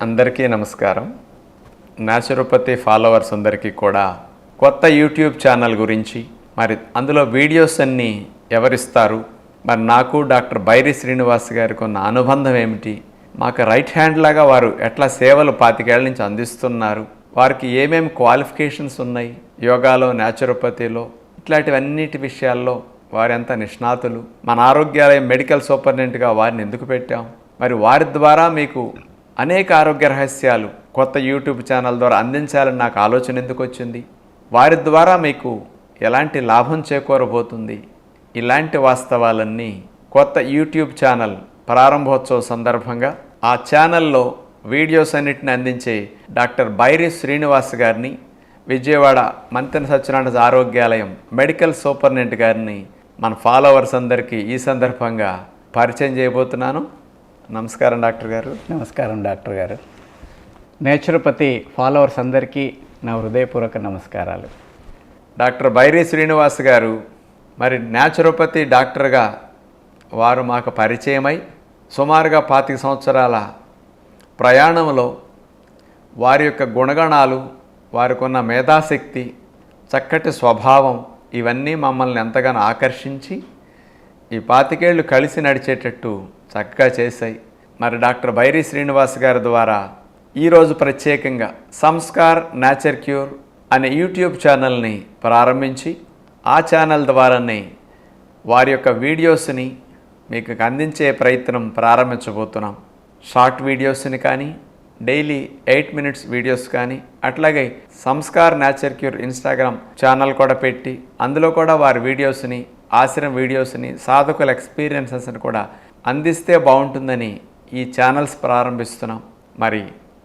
అందరికీ నమస్కారం. Naturopathy followers అందరికీ కూడా కొత్త యూట్యూబ్ ఛానల్ గురించి, మరి అందులో వీడియోస్ అన్నీ ఎవరిస్తారు, మరి నాకు డాక్టర్ బైరి శ్రీనివాస్ గారికి ఉన్న అనుబంధం ఏమిటి, మాకు రైట్ హ్యాండ్ లాగా వారు ఎట్లా సేవలు 25 ఏళ్ల నుంచి అందిస్తున్నారు, వారికి ఏమేమి క్వాలిఫికేషన్స్ ఉన్నాయి యోగాలో, న్యాచురోపతిలో, ఇట్లాంటివన్నిటి విషయాల్లో వారు ఎంత నిష్ణాతులు, మన ఆరోగ్యాలయం మెడికల్ సూపరింటెండెంట్గా వారిని ఎందుకు పెట్టాం, మరి వారి ద్వారా మీకు అనేక ఆరోగ్య రహస్యాలు కొత్త యూట్యూబ్ ఛానల్ ద్వారా అందించాలని నాకు ఆలోచన ఎందుకు వచ్చింది, వారి ద్వారా మీకు ఎలాంటి లాభం చేకూరబోతుంది, ఇలాంటి వాస్తవాలన్నీ కొత్త యూట్యూబ్ ఛానల్ ప్రారంభోత్సవ సందర్భంగా ఆ ఛానల్లో వీడియోస్ అన్నిటిని అందించే డాక్టర్ బైరి శ్రీనివాస్ గారిని, విజయవాడ మంతెన సత్యనారాయణ ఆరోగ్యాలయం మెడికల్ సూపరింటెండెంట్ గారిని మన ఫాలోవర్స్ అందరికీ ఈ సందర్భంగా పరిచయం చేయబోతున్నాను. నమస్కారం డాక్టర్ గారు. నమస్కారం డాక్టర్ గారు. నేచురోపతి ఫాలోవర్స్ అందరికీ నా హృదయపూర్వక నమస్కారాలు. డాక్టర్ బైరి శ్రీనివాస్ గారు మరి న్యాచురోపతి డాక్టర్గా వారు మాకు పరిచయమై సుమారుగా 25 సంవత్సరాల ప్రయాణంలో వారి యొక్క గుణగణాలు, వారికి ఉన్న మేధాశక్తి, చక్కటి స్వభావం ఇవన్నీ మమ్మల్ని ఎంతగానో ఆకర్షించి ఈ 25 ఏళ్ళు కలిసి నడిచేటట్టు చక్కగా చేశాయి. మరి డాక్టర్ బైరి శ్రీనివాస్ గారి ద్వారా ఈరోజు ప్రత్యేకంగా సంస్కార్ నేచర్ క్యూర్ అనే యూట్యూబ్ ఛానల్ని ప్రారంభించి ఆ ఛానల్ ద్వారానే వారి యొక్క వీడియోస్ని మీకు అందించే ప్రయత్నం ప్రారంభించబోతున్నాం. షార్ట్ వీడియోస్ని కానీ, డైలీ 8 మినిట్స్ వీడియోస్ కానీ, అట్లాగే Sanskar nature cure Instagram channel కూడా పెట్టి అందులో కూడా వారి వీడియోస్ని, ఆశ్రమ వీడియోస్ని, సాధకుల ఎక్స్పీరియన్సెస్ని కూడా అందిస్తే బాగుంటుందని ఈ ఛానల్స్ ప్రారంభిస్తున్నాం. మరి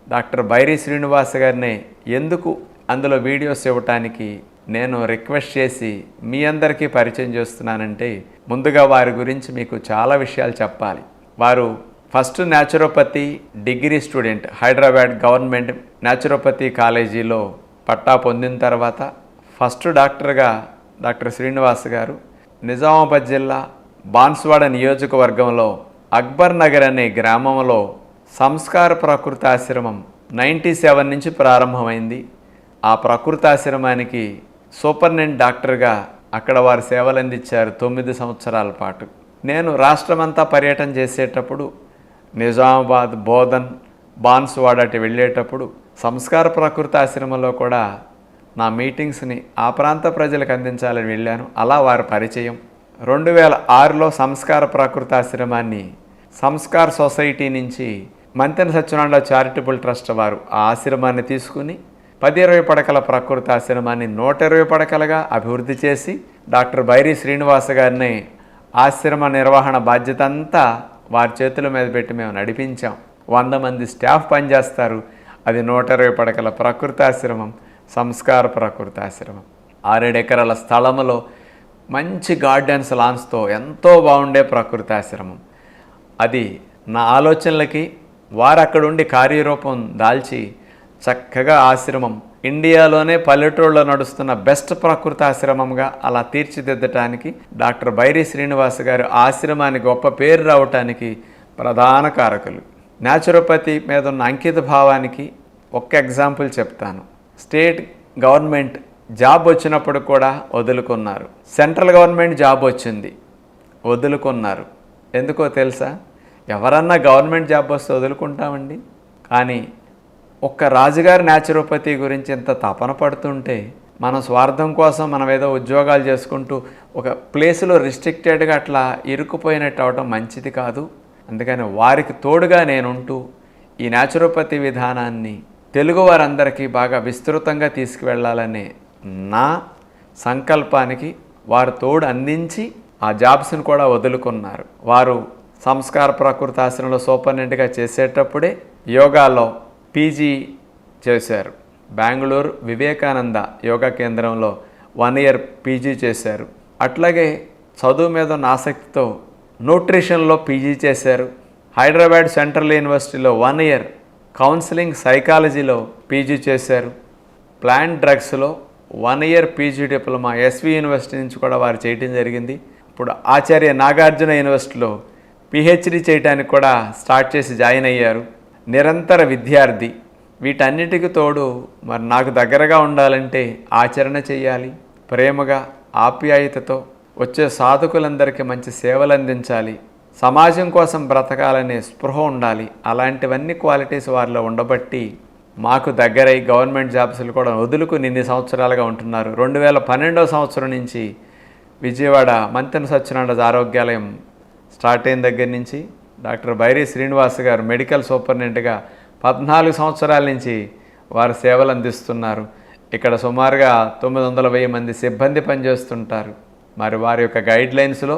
డాక్టర్ బైరి శ్రీనివాస్ గారిని ఎందుకు అందులో వీడియోస్ ఇవ్వటానికి నేను రిక్వెస్ట్ చేసి మీ అందరికీ పరిచయం చేస్తున్నానంటే, ముందుగా వారి గురించి మీకు చాలా విషయాలు చెప్పాలి. వారు first naturopathy degree student, Hyderabad government naturopathy కాలేజీలో పట్టా పొందిన తర్వాత ఫస్ట్ డాక్టర్గా డాక్టర్ శ్రీనివాస్ గారు నిజామాబాద్ జిల్లా బాన్స్వాడ నియోజకవర్గంలో అక్బర్ నగర్ అనే గ్రామంలో సంస్కార ప్రకృతాశ్రమం 97 నుంచి ప్రారంభమైంది. ఆ ప్రకృతాశ్రమానికి సూపరింటెండెంట్ డాక్టర్గా అక్కడ వారు సేవలు అందించారు 9 సంవత్సరాల పాటు. నేను రాష్ట్రమంతా పర్యటన చేసేటప్పుడు నిజామాబాద్, బోధన్, బాన్స్వాడ అటు వెళ్ళేటప్పుడు సంస్కార ప్రకృతాశ్రమంలో కూడా నా మీటింగ్స్ని ఆ ప్రాంత ప్రజలకు అందించాలని వెళ్ళాను. అలా వారి పరిచయం. 2006లో సంస్కార ప్రకృతాశ్రమాన్ని సంస్కార్ సొసైటీ నుంచి మంతెన సత్యనారాయణ చారిటబుల్ ట్రస్ట్ వారు ఆ ఆశ్రమాన్ని తీసుకుని 10-20 పడకల ప్రకృతాశ్రమాన్ని 120 పడకలుగా అభివృద్ధి చేసి డాక్టర్ బైరి శ్రీనివాస్ గారిని ఆశ్రమ నిర్వహణ బాధ్యత అంతా వారి చేతుల మీద పెట్టి మేము నడిపించాం. 100 మంది స్టాఫ్ పనిచేస్తారు. అది 120 పడకల ప్రకృతాశ్రమం, సంస్కార ప్రకృతాశ్రమం. 6-7 ఎకరాల స్థలంలో మంచి గార్డెన్స్ లాన్స్తో ఎంతో బాగుండే ప్రకృతాశ్రమం. అది నా ఆలోచనలకి వారు అక్కడుండి కార్యరూపం దాల్చి చక్కగా ఆశ్రమం ఇండియాలోనే పల్లెటూళ్ళలో నడుస్తున్న బెస్ట్ ప్రకృతాశ్రమంగా అలా తీర్చిదిద్దటానికి డాక్టర్ బైరి శ్రీనివాస్ గారు ఆశ్రమానికి గొప్ప పేరు రావటానికి ప్రధాన కారకులు. న్యాచురోపతి మీద ఉన్న అంకిత భావానికి ఒక్క ఎగ్జాంపుల్ చెప్తాను. స్టేట్ గవర్నమెంట్ జాబ్ వచ్చినప్పుడు కూడా వదులుకున్నారు. సెంట్రల్ గవర్నమెంట్ జాబ్ వచ్చింది, వదులుకున్నారు. ఎందుకో తెలుసా? ఎవరన్నా గవర్నమెంట్ జాబ్ వస్తే వదులుకుంటామండి. కానీ ఒక్క రాజుగారి న్యాచురోపతి గురించి ఇంత తపన పడుతుంటే మన స్వార్థం కోసం మనం ఏదో ఉద్యోగాలు చేసుకుంటూ ఒక ప్లేసులో రిస్ట్రిక్టెడ్గా అట్లా ఇరుక్కుపోయినట్టు అవడం మంచిది కాదు. అందుకని వారికి తోడుగా నేనుంటూ ఈ న్యాచురోపతి విధానాన్ని తెలుగు వారందరికీ బాగా విస్తృతంగా తీసుకువెళ్ళాలనే నా సంకల్పానికి వారు తోడు అందించి ఆ జాబ్స్ని కూడా వదులుకున్నారు. వారు సంస్కార ప్రకృతాశ్రమంలో సూపరింటెండెంట్గా చేసేటప్పుడే యోగాలో పీజీ చేశారు. బెంగళూరు వివేకానంద యోగా కేంద్రంలో 1 ఇయర్ పీజీ చేశారు. అట్లాగే చదువు మీద ఉన్న ఆసక్తితో న్యూట్రిషన్లో పీజీ చేశారు. హైదరాబాద్ సెంట్రల్ యూనివర్సిటీలో 1 ఇయర్ కౌన్సిలింగ్ సైకాలజీలో పీజీ చేశారు. ప్లాంట్ డ్రగ్స్లో 1 year PG diploma SV university నుంచి కూడా వారు చేయటం జరిగింది. ఇప్పుడు ఆచార్య నాగార్జున యూనివర్సిటీలో పిహెచ్డి చేయడానికి కూడా స్టార్ట్ చేసి జాయిన్ అయ్యారు. నిరంతర విద్యార్థి. వీటన్నిటికి తోడు మరి నాకు దగ్గరగా ఉండాలంటే ఆచరణ చేయాలి, ప్రేమగా ఆప్యాయతతో వచ్చే సాధకులందరికీ మంచి సేవలు అందించాలి, సమాజం కోసం బ్రతకాలనే స్పృహ ఉండాలి. అలాంటివన్నీ క్వాలిటీస్ వారిలో ఉండబట్టి మాకు దగ్గరై గవర్నమెంట్ జాబ్స్లు కూడా వదులుకుని ఇన్ని సంవత్సరాలుగా ఉంటున్నారు. 2012వ సంవత్సరం నుంచి విజయవాడ మంతెన సత్యనారాయణ ఆరోగ్యాలయం స్టార్ట్ అయిన దగ్గర నుంచి డాక్టర్ బైరి శ్రీనివాస్ గారు మెడికల్ సూపరింటెండెంట్గా 14 సంవత్సరాల నుంచి వారు సేవలు అందిస్తున్నారు. ఇక్కడ సుమారుగా 900-1000 మంది సిబ్బంది పనిచేస్తుంటారు. మరి వారి యొక్క గైడ్లైన్స్లో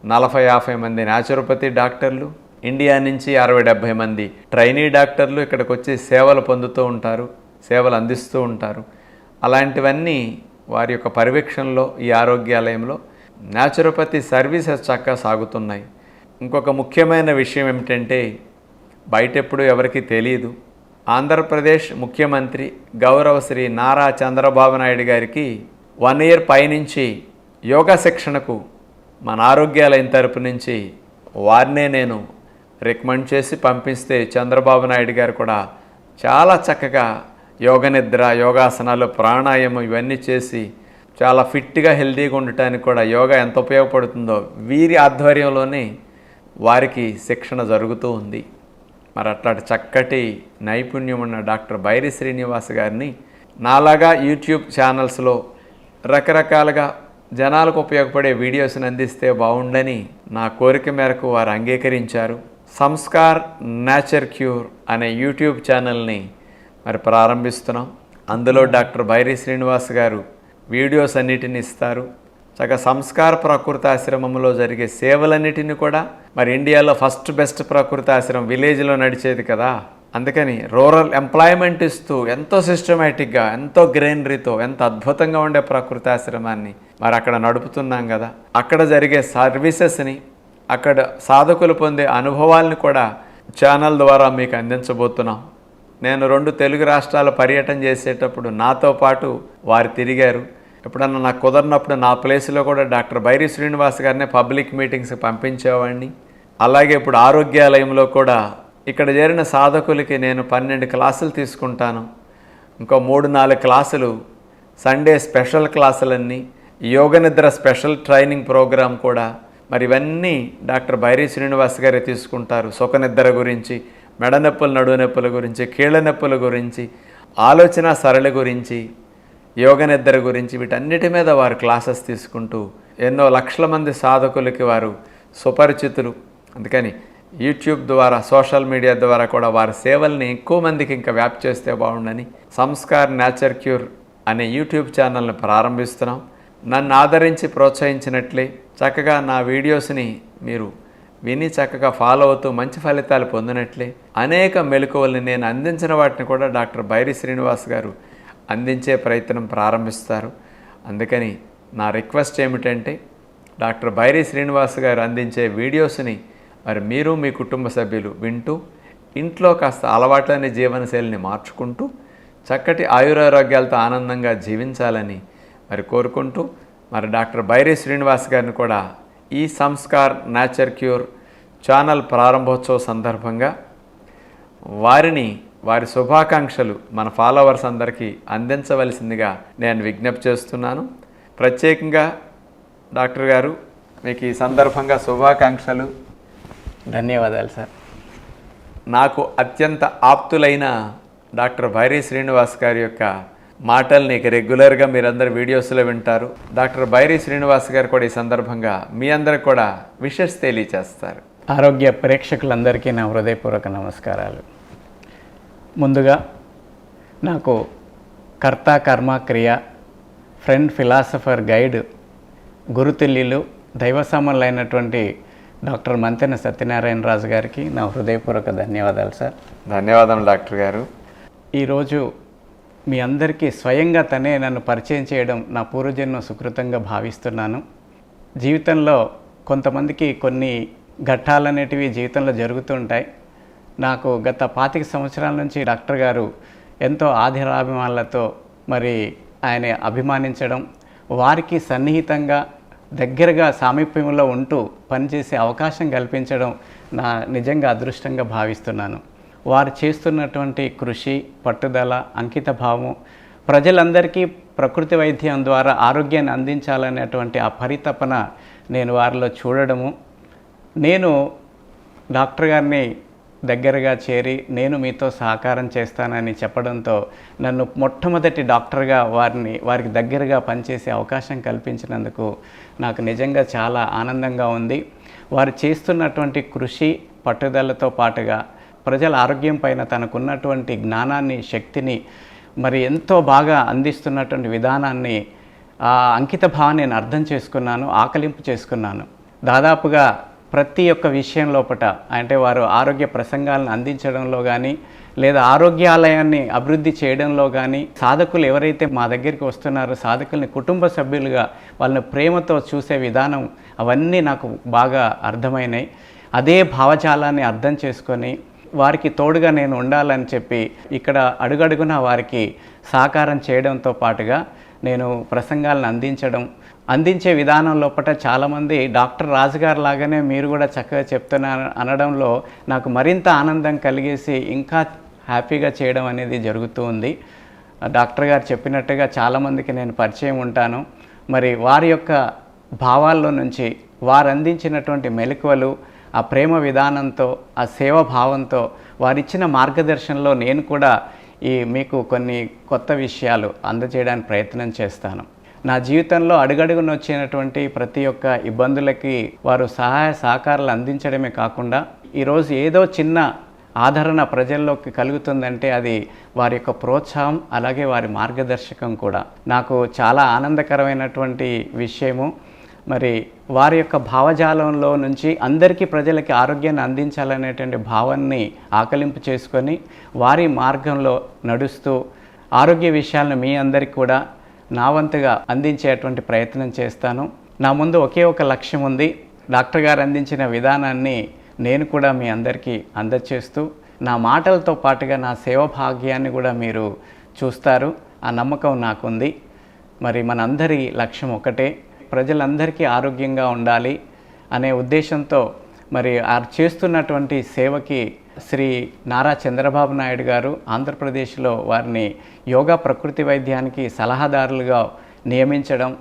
40-50 మంది న్యాచురోపతి డాక్టర్లు, ఇండియా నుంచి 60-70 మంది ట్రైనీ డాక్టర్లు ఇక్కడికి వచ్చి సేవలు పొందుతూ ఉంటారు, సేవలు అందిస్తూ ఉంటారు. అలాంటివన్నీ వారి యొక్క పర్యవేక్షణలో ఈ ఆరోగ్యాలయంలో న్యాచురోపతి సర్వీసెస్ చక్కగా సాగుతున్నాయి. ఇంకొక ముఖ్యమైన విషయం ఏమిటంటే బయట ఎప్పుడు ఎవరికి తెలియదు, ఆంధ్రప్రదేశ్ ముఖ్యమంత్రి గౌరవ శ్రీ నారా చంద్రబాబు నాయుడు గారికి 1 ఇయర్ పైనుంచి యోగా శిక్షణకు మన ఆరోగ్యాలయం తరపు నుంచి వారినే నేను రికమెండ్ చేసి పంపిస్తే చంద్రబాబు నాయుడు గారు కూడా చాలా చక్కగా యోగ నిద్ర, యోగాసనాలు, ప్రాణాయామం ఇవన్నీ చేసి చాలా ఫిట్గా హెల్తీగా ఉండటానికి కూడా యోగా ఎంత ఉపయోగపడుతుందో వీరి ఆధ్వర్యంలోనే వారికి శిక్షణ జరుగుతూ ఉంది. మరి అట్లాంటి చక్కటి నైపుణ్యం ఉన్న డాక్టర్ బైరి శ్రీనివాస్ గారిని నాలాగా యూట్యూబ్ ఛానల్స్లో రకరకాలుగా జనాలకు ఉపయోగపడే వీడియోస్ని అందిస్తే బాగుండని నా కోరిక మేరకు వారు అంగీకరించారు. సంస్కార్ నేచర్ క్యూర్ అనే యూట్యూబ్ ఛానల్ని మరి ప్రారంభిస్తున్నాం. అందులో డాక్టర్ బైరి శ్రీనివాస్ గారు వీడియోస్ అన్నిటిని ఇస్తారు. చక్కగా సంస్కార ప్రకృతి ఆశ్రమంలో జరిగే సేవలన్నిటిని కూడా మరి ఇండియాలో ఫస్ట్ బెస్ట్ ప్రకృతి ఆశ్రమం విలేజ్లో నడిచేది కదా, అందుకని రూరల్ ఎంప్లాయ్మెంట్ ఇస్తూ ఎంతో సిస్టమేటిక్గా, ఎంతో గ్రీనరీతో, ఎంత అద్భుతంగా ఉండే ప్రకృతి ఆశ్రమాన్ని మరి అక్కడ నడుపుతున్నాం కదా. అక్కడ జరిగే సర్వీసెస్ని, అక్కడ సాధకులు పొందే అనుభవాల్ని కూడా ఛానల్ ద్వారా మీకు అందించబోతున్నాం. నేను 2 తెలుగు రాష్ట్రాల పర్యటన చేసేటప్పుడు నాతో పాటు వారు తిరిగారు. ఎప్పుడన్నా నాకు కుదరినప్పుడు నా ప్లేస్లో కూడా డాక్టర్ బైరి శ్రీనివాస్ గారిని పబ్లిక్ మీటింగ్స్కి పంపించేవాడిని. అలాగే ఇప్పుడు ఆరోగ్యాలయంలో కూడా ఇక్కడ చేరిన సాధకులకి నేను 12 క్లాసులు తీసుకుంటాను. ఇంకో 3-4 క్లాసులు సండే స్పెషల్ క్లాసులన్నీ, యోగ నిద్ర స్పెషల్ ట్రైనింగ్ ప్రోగ్రాం కూడా మరి ఇవన్నీ డాక్టర్ బైరి శ్రీనివాస్ గారే తీసుకుంటారు. సుఖ నిద్ర గురించి, మెడ నొప్పులు, నడువు నొప్పుల గురించి, కీళ్ళ నొప్పుల గురించి, ఆలోచన సరళి గురించి, యోగ నిద్ర గురించి, వీటన్నిటి మీద వారు క్లాసెస్ తీసుకుంటూ ఎన్నో లక్షల మంది సాధకులకి వారు సుపరిచితులు. అందుకని యూట్యూబ్ ద్వారా, సోషల్ మీడియా ద్వారా కూడా వారి సేవల్ని ఎక్కువ మందికి ఇంకా వ్యాప్తి చేస్తే బాగుండని సంస్కార్ నేచర్ క్యూర్ అనే యూట్యూబ్ ఛానల్ని ప్రారంభిస్తున్నాం. నన్ను ఆదరించి ప్రోత్సహించినట్లే చక్కగా నా వీడియోస్ని మీరు విని చక్కగా ఫాలో అవుతూ మంచి ఫలితాలు పొందినట్లే అనేక మెలకువల్ని నేను అందించిన వాటిని కూడా డాక్టర్ బైరి శ్రీనివాస్ గారు అందించే ప్రయత్నం ప్రారంభిస్తారు. అందుకని నా రిక్వెస్ట్ ఏమిటంటే డాక్టర్ బైరి శ్రీనివాస్ గారు అందించే వీడియోస్ని మరి మీరు మీ కుటుంబ సభ్యులు వింటూ ఇంట్లో కాస్త అలవాట్లనే జీవనశైలిని మార్చుకుంటూ చక్కటి ఆయురారోగ్యాలతో ఆనందంగా జీవించాలని మరి కోరుకుంటూ మరి డాక్టర్ బైరి శ్రీనివాస్ గారిని కూడా ఈ సంస్కార్ నేచర్ క్యూర్ ఛానల్ ప్రారంభోత్సవ సందర్భంగా వారి శుభాకాంక్షలు మన ఫాలోవర్స్ అందరికీ అందించవలసిందిగా నేను విజ్ఞప్తి చేస్తున్నాను. ప్రత్యేకంగా డాక్టర్ గారు మీకు ఈ సందర్భంగా శుభాకాంక్షలు. ధన్యవాదాలు సార్. నాకు అత్యంత ఆప్తులైన డాక్టర్ బైరి శ్రీనివాస్ గారి యొక్క మాటల్ని రెగ్యులర్గా మీరందరూ వీడియోస్లో వింటారు. డాక్టర్ బైరి శ్రీనివాస్ గారు కూడా ఈ సందర్భంగా మీ అందరికి కూడా విషెస్ తెలియచేస్తారు. ఆరోగ్య ప్రేక్షకులందరికీ నా హృదయపూర్వక నమస్కారాలు. ముందుగా నాకు కర్త కర్మ క్రియ ఫ్రెండ్ ఫిలాసఫర్ గైడ్ గురుతుల్యులు దైవసామన్లైనటువంటి డాక్టర్ మంతెన సత్యనారాయణ రాజు గారికి నా హృదయపూర్వక ధన్యవాదాలు సార్. ధన్యవాదాలు డాక్టర్ గారు. ఈరోజు మీ అందరికీ స్వయంగా తనే నన్ను పరిచయం చేయడం నా పూర్వజన్మ సుకృతంగా భావిస్తున్నాను. జీవితంలో కొంతమందికి కొన్ని ఘట్టాలనేటివి జీవితంలో జరుగుతుంటాయి. నాకు గత 25 సంవత్సరాల నుంచి డాక్టర్ గారు ఎంతో ఆధిరాభిమానులతో మరి ఆయన అభిమానించడం, వారికి సన్నిహితంగా దగ్గరగా సామీప్యంలో ఉంటూ పనిచేసే అవకాశం కల్పించడం నా నిజంగా అదృష్టంగా భావిస్తున్నాను. వారు చేస్తున్నటువంటి కృషి, పట్టుదల, అంకిత భావం, ప్రజలందరికీ ప్రకృతి వైద్యం ద్వారా ఆరోగ్యాన్ని అందించాలనేటువంటి ఆ పరితపన నేను వారిలో చూడడము, నేను డాక్టర్ గారిని దగ్గరగా చేరి నేను మీతో సహకారం చేస్తానని చెప్పడంతో నన్ను మొట్టమొదటి డాక్టర్గా వారికి దగ్గరగా పనిచేసే అవకాశం కల్పించినందుకు నాకు నిజంగా చాలా ఆనందంగా ఉంది. వారు చేస్తున్నటువంటి కృషి, పట్టుదలతో పాటుగా ప్రజల ఆరోగ్యం పైన తనకున్నటువంటి జ్ఞానాన్ని, శక్తిని మరి ఎంతో బాగా అందిస్తున్నటువంటి విధానాన్ని, ఆ అంకిత భావాన్ని నేను అర్థం చేసుకున్నాను, ఆకలింపు చేసుకున్నాను. దాదాపుగా ప్రతి ఒక్క విషయం లోపట అంటే వారు ఆరోగ్య ప్రసంగాలను అందించడంలో కానీ లేదా ఆరోగ్యాలయాన్ని అభివృద్ధి చేయడంలో కానీ సాధకులు ఎవరైతే మా దగ్గరికి వస్తున్నారో సాధకుల్ని కుటుంబ సభ్యులుగా వాళ్ళని ప్రేమతో చూసే విధానం అవన్నీ నాకు బాగా అర్థమైనాయి. అదే భావజాలాన్ని అర్థం చేసుకొని వారికి తోడుగా నేను ఉండాలని చెప్పి ఇక్కడ అడుగడుగునా వారికి సహకారం చేయడంతో పాటుగా నేను ప్రసంగాలను అందించే విధానం లోపల చాలామంది డాక్టర్ రాజుగారు లాగానే మీరు కూడా చక్కగా చెప్తున్నారు అనడంలో నాకు మరింత ఆనందం కలిగేసి ఇంకా హ్యాపీగా చేయడం అనేది జరుగుతూ ఉంది. డాక్టర్ గారు చెప్పినట్టుగా చాలామందికి నేను పరిచయం ఉంటాను. మరి వారి యొక్క భావాల్లో నుంచి వారు అందించినటువంటి మెలకువలు, ఆ ప్రేమ విధానంతో, ఆ సేవ భావంతో వారిచ్చిన మార్గదర్శనంలో నేను కూడా మీకు కొన్ని కొత్త విషయాలు అందజేయడానికి ప్రయత్నం చేస్తాను. నా జీవితంలో అడుగడుగున వచ్చినటువంటి ప్రతి ఒక్క ఇబ్బందులకి వారు సహాయ సహకారాలు అందించడమే కాకుండా ఈరోజు ఏదో చిన్న ఆదరణ ప్రజల్లోకి కలుగుతుందంటే అది వారి యొక్క ప్రోత్సాహం, అలాగే వారి మార్గదర్శకం కూడా నాకు చాలా ఆనందకరమైనటువంటి విషయము. మరి వారి యొక్క భావజాలంలో నుంచి అందరికీ ప్రజలకి ఆరోగ్యాన్ని అందించాలనేటువంటి భావాన్ని ఆకలింపు చేసుకొని వారి మార్గంలో నడుస్తూ ఆరోగ్య విషయాలను మీ అందరికీ కూడా నా వంతుగా అందించేటువంటి ప్రయత్నం చేస్తాను. నా ముందు ఒకే ఒక లక్ష్యం ఉంది. డాక్టర్ గారు అందించిన విధానాన్ని నేను కూడా మీ అందరికీ అందజేస్తూ నా మాటలతో పాటుగా నా సేవ భాగ్యాన్ని కూడా మీరు చూస్తారు. ఆ నమ్మకం నాకుంది. మరి మనందరి లక్ష్యం ఒకటే, ప్రజలందరికీ ఆరోగ్యంగా ఉండాలి అనే ఉద్దేశంతో మరి చేస్తున్నటువంటి సేవకి శ్రీ నారా చంద్రబాబు నాయుడు గారు ఆంధ్రప్రదేశ్లో వారిని యోగా ప్రకృతి వైద్యానికి సలహాదారులుగా నియమించడం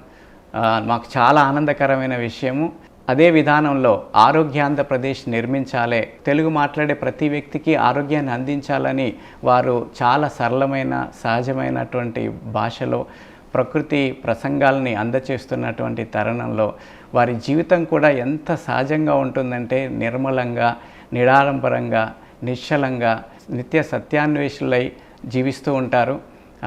మాకు చాలా ఆనందకరమైన విషయము. అదే విధానంలో ఆరోగ్యాంధ్రప్రదేశ్ నిర్మించాలి, తెలుగు మాట్లాడే ప్రతి వ్యక్తికి ఆరోగ్యాన్ని అందించాలని వారు చాలా సరళమైన, సహజమైనటువంటి భాషలో ప్రకృతి ప్రసంగాల్ని అందచేస్తున్నటువంటి తరుణంలో వారి జీవితం కూడా ఎంత సహజంగా ఉంటుందంటే నిర్మలంగా, నిడారంబరంగా, నిశ్చలంగా, నిత్య సత్యాన్వేషులై జీవిస్తూ ఉంటారు.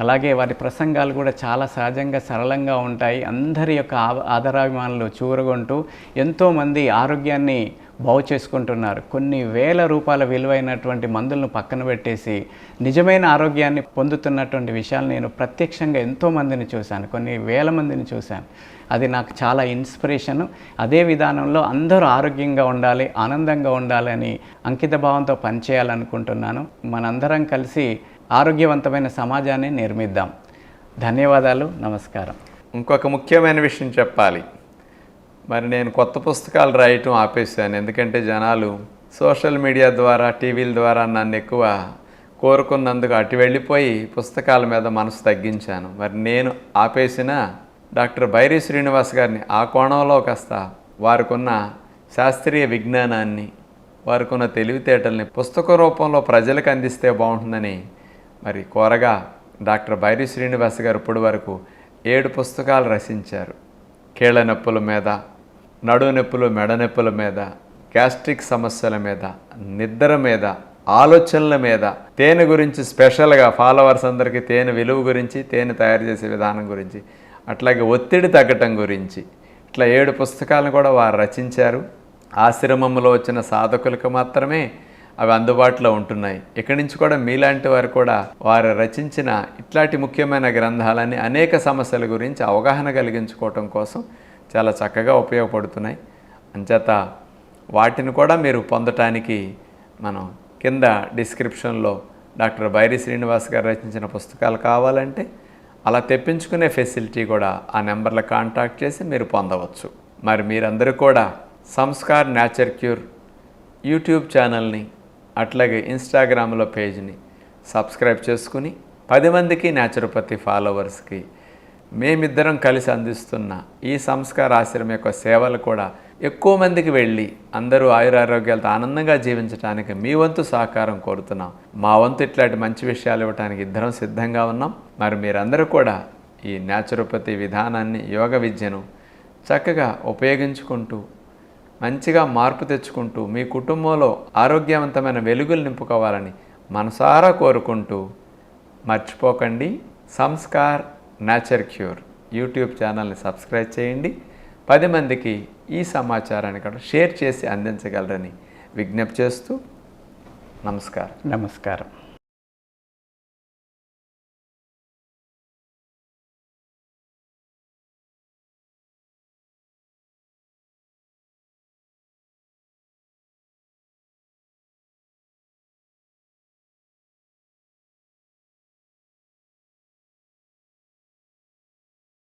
అలాగే వారి ప్రసంగాలు కూడా చాలా సహజంగా, సరళంగా ఉంటాయి. అందరి యొక్క ఆదరాభిమానులు చూరగొంటూ ఎంతోమంది ఆరోగ్యాన్ని బాగు చేసుకుంటున్నారు. కొన్ని వేల రూపాయల విలువైనటువంటి మందులను పక్కన పెట్టేసి నిజమైన ఆరోగ్యాన్ని పొందుతున్నటువంటి విషయాలు నేను ప్రత్యక్షంగా ఎంతోమందిని చూశాను, కొన్ని వేల మందిని చూశాను. అది నాకు చాలా ఇన్స్పిరేషను. అదే విధానంలో అందరూ ఆరోగ్యంగా ఉండాలి, ఆనందంగా ఉండాలని అంకిత భావంతో పనిచేయాలనుకుంటున్నాను. మనందరం కలిసి ఆరోగ్యవంతమైన సమాజాన్ని నిర్మిద్దాం. ధన్యవాదాలు, నమస్కారం. ఇంకొక ముఖ్యమైన విషయం చెప్పాలి. మరి నేను కొత్త పుస్తకాలు రాయటం ఆపేశాను. ఎందుకంటే జనాలు సోషల్ మీడియా ద్వారా, టీవీల ద్వారా నన్ను ఎక్కువ కోరుకున్నందుకు అటు వెళ్ళిపోయి పుస్తకాల మీద మనసు తగ్గించాను. మరి నేను ఆపేసిన డాక్టర్ బైరి శ్రీనివాస్ గారిని ఆ కోణంలో కాస్త వారికున్న శాస్త్రీయ విజ్ఞానాన్ని, వారికున్న తెలివితేటల్ని పుస్తక రూపంలో ప్రజలకు అందిస్తే బాగుంటుందని మరి కోరగా డాక్టర్ బైరి శ్రీనివాస్ గారు ఇప్పటి వరకు 7 పుస్తకాలు రచించారు. కీళ్ళ నొప్పుల మీద, నడు నొప్పులు, మెడ నొప్పుల మీద, గ్యాస్ట్రిక్ సమస్యల మీద, నిద్ర మీద, ఆలోచనల మీద, తేనె గురించి స్పెషల్గా ఫాలోవర్స్ అందరికీ తేనె విలువ గురించి, తేనె తయారు చేసే విధానం గురించి, అట్లాగే ఒత్తిడి తగ్గటం గురించి ఇట్లా 7 పుస్తకాలను కూడా వారు రచించారు. ఆశ్రమంలో వచ్చిన సాధకులకు మాత్రమే అవి అందుబాటులో ఉంటున్నాయి. ఇక్కడి నుంచి కూడా మీలాంటి వారు కూడా వారు రచించిన ఇట్లాంటి ముఖ్యమైన గ్రంథాలని అనేక సమస్యల గురించి అవగాహన కలిగించుకోవటం కోసం చాలా చక్కగా ఉపయోగపడుతున్నాయి. అంచేత వాటిని కూడా మీరు పొందటానికి మనం కింద డిస్క్రిప్షన్లో డాక్టర్ బైరి శ్రీనివాస్ గారు రచించిన పుస్తకాలు కావాలంటే అలా తెప్పించుకునే ఫెసిలిటీ కూడా ఆ నెంబర్లో కాంటాక్ట్ చేసి మీరు పొందవచ్చు. మరి మీరందరూ కూడా సంస్కార్ నేచర్ క్యూర్ యూట్యూబ్ ఛానల్ని అట్లాగే ఇన్స్టాగ్రామ్లో పేజ్ని సబ్స్క్రైబ్ చేసుకుని 10 మందికి న్యాచురోపతి ఫాలోవర్స్కి మేమిద్దరం కలిసి అందిస్తున్న ఈ సంస్కార ఆశ్రమం యొక్క సేవలు కూడా ఎక్కువ మందికి వెళ్ళి అందరూ ఆయురారోగ్యాలతో ఆనందంగా జీవించడానికి మీ వంతు సహకారం కోరుతున్నాం. మా వంతు ఇట్లాంటి మంచి విషయాలు ఇవ్వడానికి ఇద్దరం సిద్ధంగా ఉన్నాం. మరి మీరందరూ కూడా ఈ న్యాచురోపతి విధానాన్ని, యోగ విద్యను చక్కగా ఉపయోగించుకుంటూ మంచిగా మార్పు తెచ్చుకుంటూ మీ కుటుంబంలో ఆరోగ్యవంతమైన వెలుగులు నింపుకోవాలని మనసారా కోరుకుంటూ మర్చిపోకండి, సంస్కార్ నేచర్ క్యూర్ యూట్యూబ్ ఛానల్ని సబ్స్క్రైబ్ చేయండి. 10 మందికి ఈ సమాచారాన్ని కూడా షేర్ చేసి అందించగలరని విజ్ఞప్తి చేస్తూ నమస్కారం. నమస్కారం.